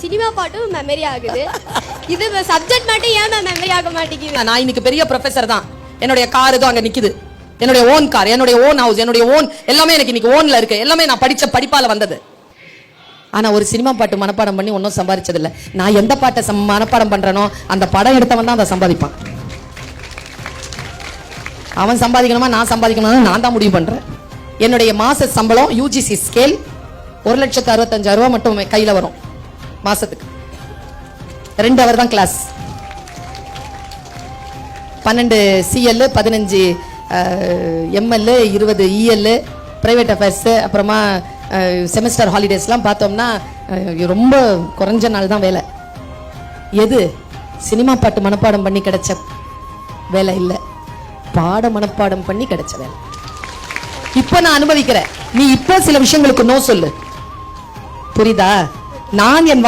Cinema பாட்டும் memory ஆகுது. இது சப்ஜெக்ட் மட்டும் ஏன் மெமரி ஆக மாட்டேங்குது? நான் இன்னைக்கு பெரிய ப்ரொஃபசர் தான். என்னுடைய கார் இதோ அங்க நிக்குது. என்னுடைய ஓன் கார், என்னுடைய ஓன் ஹவுஸ், என்னுடைய ஓன் எல்லாமே எனக்கு இன்னைக்கு ஓன்ல இருக்கு. எல்லாமே நான் படிச்ச படிப்பால வந்தது. ஆனா ஒரு சினிமா பாட்டு மனப்பாடம் பண்ணி ஒன்னும் சம்பாதிச்சது இல்ல. நான் எந்த பாட்டை மனப்பாடம் பண்றேனோ அந்த படம் எடுத்தவன் தான் அதை சம்பாதிப்பான். அவன் சம்பாதிக்கணுமா நான் சம்பாதிக்கணுமா நான் தான் முடிவு பண்றேன். என்னுடைய மாச சம்பளம் யூஜிசி ஸ்கேல் 1,65,000 மட்டும் கையில வரும் மாசத்துக்கு. 2 ஹவர் தான் class. 12 CL, 15 ML, 20 EL, private affairs, அப்புறமா செமஸ்டர் ஹாலிடேஸ்லாம் பார்த்தோம்னா ரொம்ப குறைஞ்ச நாள் தான் வேலை. எது சினிமா பாட்டு மனப்பாடம் பண்ணி கிடைச்ச வேலை இல்லை, பாட மனப்பாடம் பண்ணி கிடைச்ச வேலை. இப்ப நான் அனுபவிக்கிறேன். நீ இப்ப சில விஷயங்களுக்கு நோ சொல்லு, புரியுதா? நான் என்